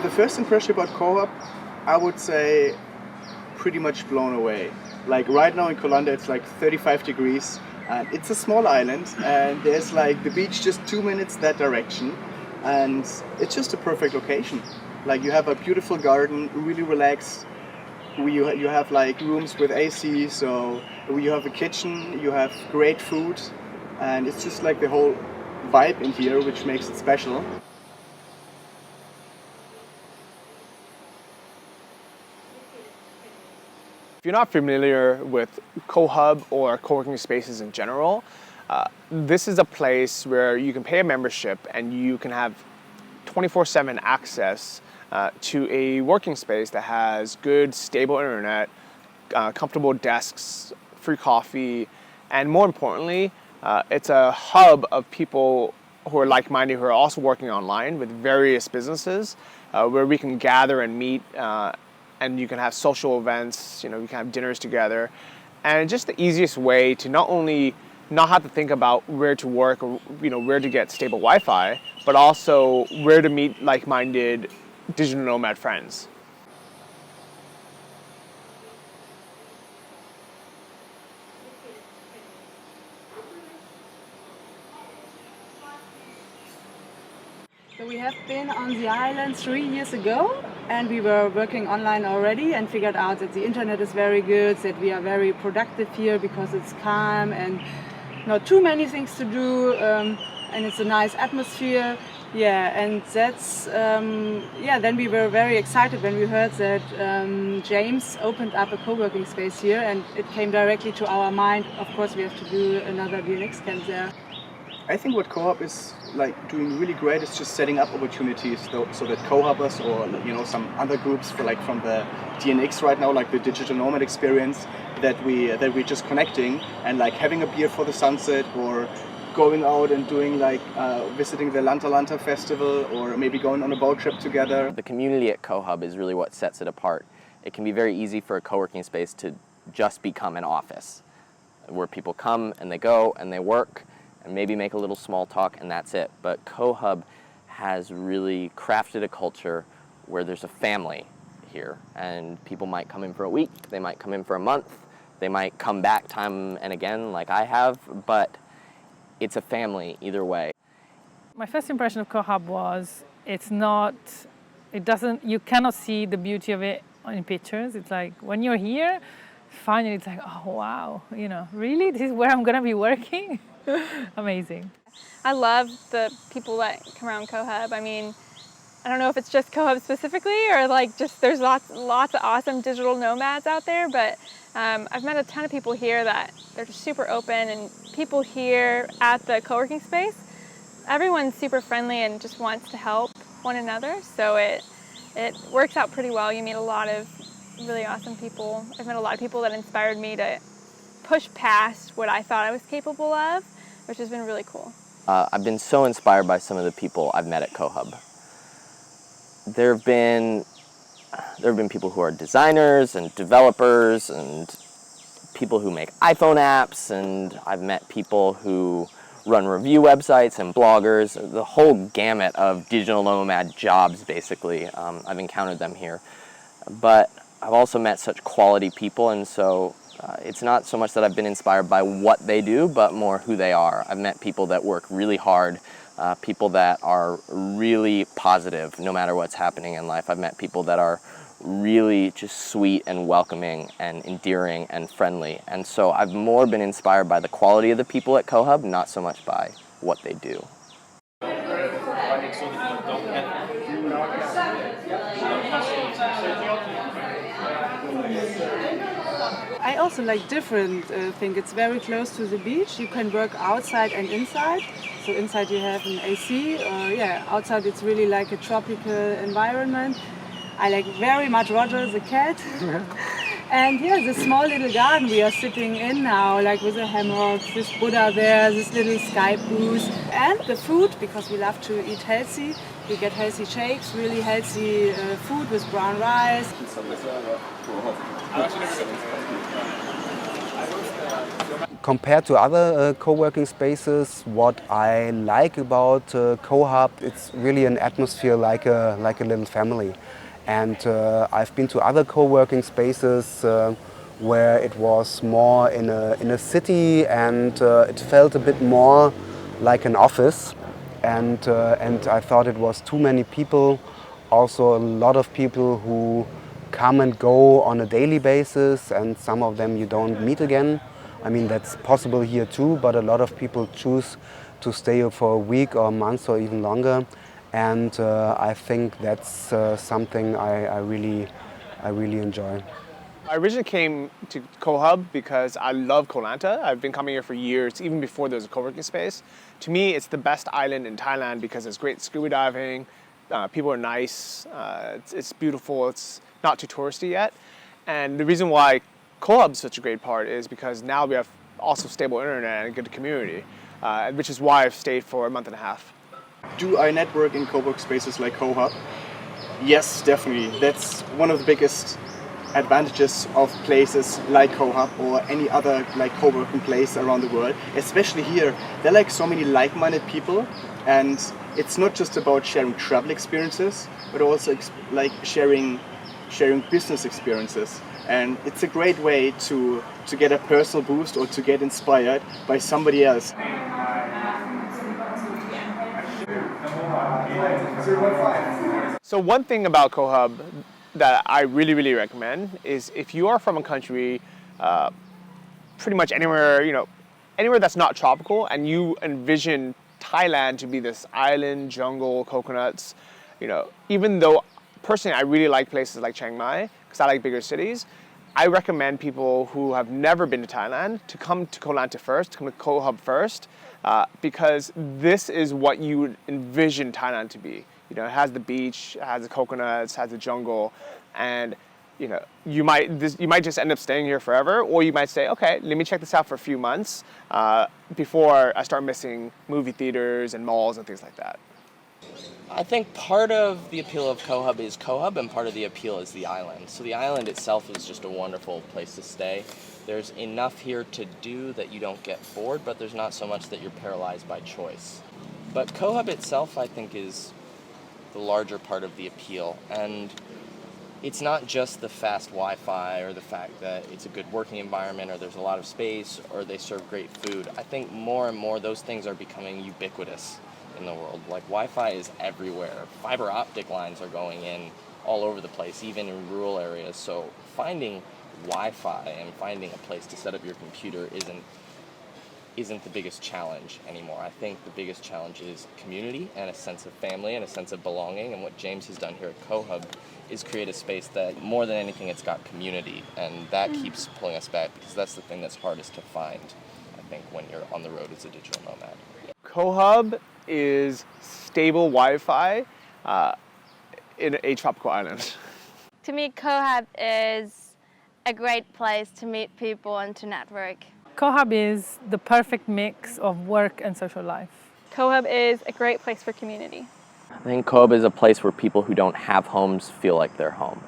The first impression about KoHub, I would say pretty much blown away. Like right now in Koh Lanta it's like 35 degrees and it's a small island and there's like the beach just 2 minutes that direction and it's just a perfect location. Like you have a beautiful garden, really relaxed. You have like rooms with AC, so you have a kitchen, you have great food and it's just like the whole vibe in here which makes it special. If you're not familiar with KoHub or co-working spaces in general, this is a place where you can pay a membership and you can have 24/7 access to a working space that has good, stable internet, comfortable desks, free coffee, and more importantly, it's a hub of people who are like-minded, who are also working online with various businesses, where we can gather and meet and you can have social events, you can have dinners together. And just the easiest way to not only not have to think about where to work or where to get stable Wi-Fi, but also where to meet like-minded digital nomad friends. So we have been on the island 3 years ago and we were working online already and figured out that the internet is very good, that we are very productive here because it's calm and not too many things to do and it's a nice atmosphere. Yeah, and that's, then we were very excited when we heard that James opened up a co-working space here and it came directly to our mind. Of course we have to do another DNX camp there. I think what KoHub is like doing really great is just setting up opportunities so that KoHubbers or some other groups from the DNX right now, like the digital nomad experience, that we're just connecting and like having a beer for the sunset or going out and doing visiting the Lanta festival or maybe going on a boat trip together. The community at KoHub is really what sets it apart. It can be very easy for a co-working space to just become an office where people come and they go and they work and maybe make a little small talk and that's it. But KoHub has really crafted a culture where there's a family here and people might come in for a week, they might come in for a month, they might come back time and again like I have, but it's a family either way. My first impression of KoHub was you cannot see the beauty of it in pictures. It's like when you're here, finally it's like, oh wow, really? This is where I'm gonna be working? Amazing. I love the people that come around KoHub. I mean, I don't know if it's just KoHub specifically or there's lots of awesome digital nomads out there, but I've met a ton of people here that they're just super open, and people here at the co-working space, everyone's super friendly and just wants to help one another, so it works out pretty well. You meet a lot of really awesome people. I've met a lot of people that inspired me to push past what I thought I was capable of, which has been really cool. I've been so inspired by some of the people I've met at KoHub. There have been people who are designers and developers and people who make iPhone apps, and I've met people who run review websites and bloggers, the whole gamut of digital nomad jobs basically. I've encountered them here. But I've also met such quality people, and so it's not so much that I've been inspired by what they do, but more who they are. I've met people that work really hard, people that are really positive no matter what's happening in life. I've met people that are really just sweet and welcoming and endearing and friendly. And so I've more been inspired by the quality of the people at KoHub, not so much by what they do. I also like different thing. It's very close to the beach. You can work outside and inside. So inside you have an AC. Outside it's really like a tropical environment. I like very much Roger the cat. And the small little garden we are sitting in now, like with a hammock, this Buddha there, this little sky booth. And the food, because we love to eat healthy. We get healthy shakes, really healthy food with brown rice. Compared to other co-working spaces, what I like about KoHub, it's really an atmosphere like a little family. And I've been to other co-working spaces where it was more in a city, and it felt a bit more like an office. And I thought it was too many people, also a lot of people who come and go on a daily basis, and some of them you don't meet again. I mean, that's possible here too, but a lot of people choose to stay for a week or a month or even longer. And I think that's something I really enjoy. I originally came to KoHub because I love Koh Lanta. I've been coming here for years, even before there was a co-working space. To me, it's the best island in Thailand because there's great scuba diving, people are nice, it's beautiful, it's not too touristy yet. And the reason why KoHub is such a great part is because now we have also stable internet and a good community, which is why I've stayed for a month and a half. Do I network in co-work spaces like KoHub? Yes, definitely. That's one of the biggest advantages of places like KoHub or any other like co-working place around the world. Especially here, there are like so many like-minded people, and it's not just about sharing travel experiences, but also like sharing business experiences. And it's a great way to get a personal boost or to get inspired by somebody else. So one thing about KoHub that I really recommend is if you are from a country, pretty much anywhere, anywhere that's not tropical, and you envision Thailand to be this island, jungle, coconuts, even though personally I really like places like Chiang Mai because I like bigger cities, I recommend people who have never been to Thailand to come to Koh Lanta first, to come to KoHub first, because this is what you would envision Thailand to be. It has the beach, it has the coconuts, it has the jungle, and you might just end up staying here forever, or you might say, okay, let me check this out for a few months before I start missing movie theaters and malls and things like that. I think part of the appeal of KoHub is KoHub, and part of the appeal is the island. So the island itself is just a wonderful place to stay. There's enough here to do that you don't get bored, but there's not so much that you're paralyzed by choice. But KoHub itself, I think, is the larger part of the appeal. And it's not just the fast Wi-Fi or the fact that it's a good working environment or there's a lot of space or they serve great food. I think more and more those things are becoming ubiquitous in the world. Like Wi-Fi is everywhere. Fiber optic lines are going in all over the place, even in rural areas. So finding Wi-Fi and finding a place to set up your computer isn't the biggest challenge anymore. I think the biggest challenge is community and a sense of family and a sense of belonging. And what James has done here at KoHub is create a space that, more than anything, it's got community. And that keeps pulling us back because that's the thing that's hardest to find, I think, when you're on the road as a digital nomad. KoHub is stable Wi-Fi in a tropical island. To me, KoHub is a great place to meet people and to network. KoHub is the perfect mix of work and social life. KoHub is a great place for community. I think KoHub is a place where people who don't have homes feel like they're home.